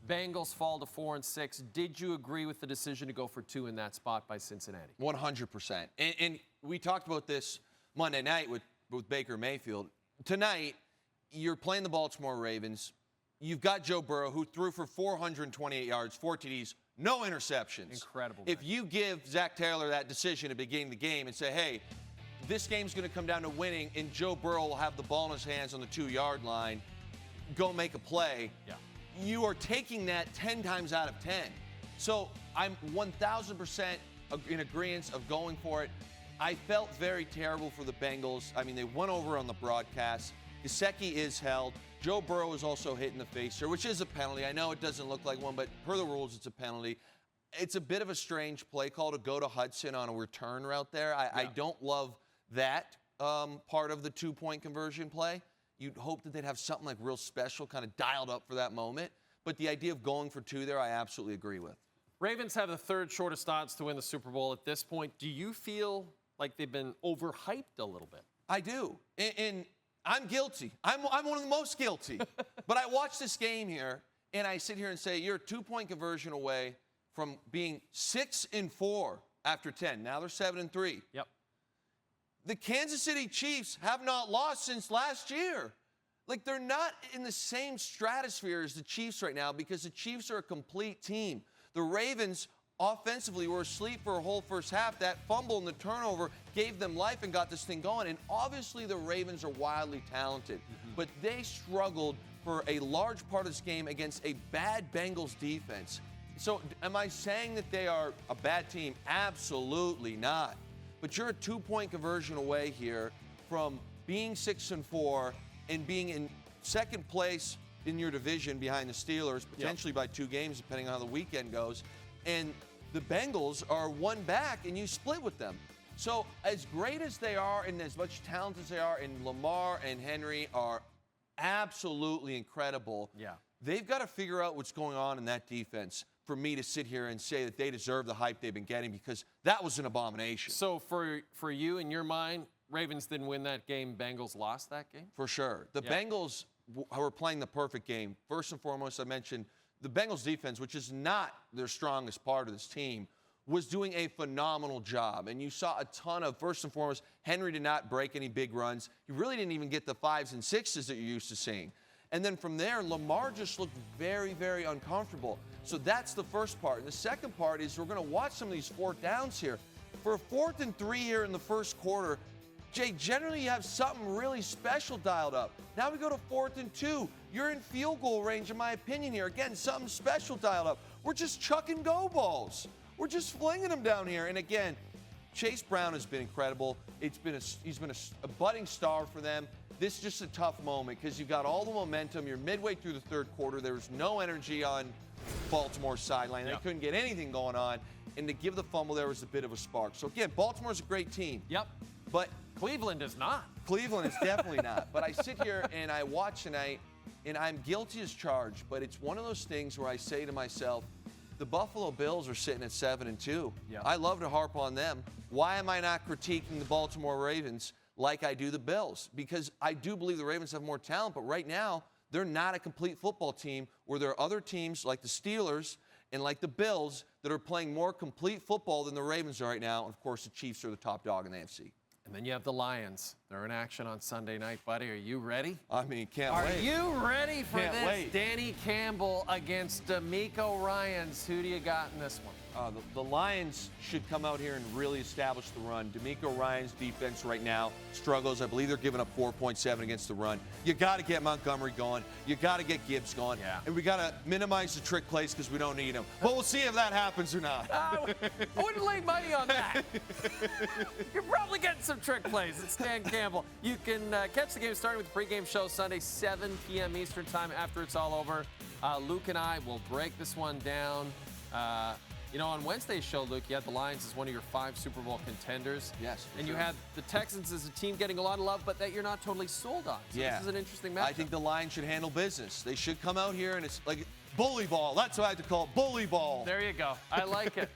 Bengals fall to 4-6. Did you agree with the decision to go for 2 in that spot by Cincinnati? 100%. And we talked about this Monday night with Baker Mayfield. Tonight, you're playing the Baltimore Ravens. You've got Joe Burrow, who threw for 428 yards, 4 TDs, no interceptions. Incredible. If you give Zach Taylor that decision at the beginning of the game and say, hey, this game's going to come down to winning, and Joe Burrow will have the ball in his hands on the 2-yard line, go make a play, you are taking that 10 times out of 10. So I'm 1,000% in agreement of going for it. I felt very terrible for the Bengals. I mean, they went over on the broadcast. Gesicki is held. Joe Burrow is also hit in the face here, which is a penalty. I know it doesn't look like one, but per the rules, it's a penalty. It's a bit of a strange play call to go to Hudson on a return route there. I don't love that part of the 2-point conversion play. You'd hope that they'd have something like real special kind of dialed up for that moment. But the idea of going for 2 there, I absolutely agree with. Ravens have the 3rd shortest odds to win the Super Bowl at this point. Do you feel like they've been overhyped a little bit? I do. And I'm guilty. I'm one of the most guilty. But I watch this game here, and I sit here and say, you're a 2-point conversion away from being 6-4 after 10. Now they're 7-3. Yep. The Kansas City Chiefs have not lost since last year. Like, they're not in the same stratosphere as the Chiefs right now because the Chiefs are a complete team. The Ravens offensively were asleep for a whole first half. That fumble and the turnover gave them life and got this thing going. And obviously the Ravens are wildly talented, but they struggled for a large part of this game against a bad Bengals defense. So am I saying that they are a bad team? Absolutely not. But you're a 2-point conversion away here from being 6-4 and being in 2nd place in your division behind the Steelers, potentially by 2 games, depending on how the weekend goes. And the Bengals are 1 back, and you split with them. So as great as they are and as much talent as they are, and Lamar and Henry are absolutely incredible, they've got to figure out what's going on in that defense for me to sit here and say that they deserve the hype they've been getting, because that was an abomination. So for you, in your mind, Ravens didn't win that game, Bengals lost that game? For sure. The Bengals were playing the perfect game. First and foremost, I mentioned the Bengals defense, which is not their strongest part of this team, was doing a phenomenal job. And you saw a ton of, first and foremost, Henry did not break any big runs. He really didn't even get the 5s and 6s that you're used to seeing. And then from there, Lamar just looked very, very uncomfortable. So that's the first part. And the second part is we're going to watch some of these 4th downs here. For a 4th and 3 here in the first quarter, Jay, generally you have something really special dialed up. Now we go to 4th and 2. You're in field goal range, in my opinion here. Again, something special dialed up. We're just chucking go balls. We're just flinging them down here. And again, Chase Brown has been incredible. He's been a budding star for them. This is just a tough moment because you've got all the momentum. You're midway through the 3rd quarter. There was no energy on Baltimore's sideline. They couldn't get anything going on. And to give the fumble, there was a bit of a spark. So again, Baltimore's a great team. But Cleveland is not. Cleveland is definitely not. But I sit here and I watch tonight, and I'm guilty as charged. But it's one of those things where I say to myself, the Buffalo Bills are sitting at 7-2. I love to harp on them. Why am I not critiquing the Baltimore Ravens like I do the Bills? Because I do believe the Ravens have more talent, but right now, they're not a complete football team, where there are other teams like the Steelers and like the Bills that are playing more complete football than the Ravens are right now. And of course, the Chiefs are the top dog in the AFC. And then you have the Lions. They're in action on Sunday night, buddy. Are you ready? I mean, can't Are wait. you ready for Can't this? wait. Danny Campbell against D'Amico Ryans. Who do you got in this one? The Lions should come out here and really establish the run. D'Amico Ryan's defense right now struggles. I believe they're giving up 4.7 against the run. You got to get Montgomery going. You got to get Gibbs going. And we got to minimize the trick plays because we don't need them. But we'll see if that happens or not. I wouldn't lay money on that. You're probably getting some trick plays. It's Dan Campbell. You can catch the game starting with the pregame show Sunday, 7 p.m. Eastern time after it's all over. Luke and I will break this one down. You know, on Wednesday's show, Luke, you had the Lions as one of your 5 Super Bowl contenders. Yes. And you had the Texans as a team getting a lot of love, but that you're not totally sold on. So this is an interesting matchup. I think the Lions should handle business. They should come out here and it's like bully ball. That's what I have to call it, bully ball. There you go. I like it.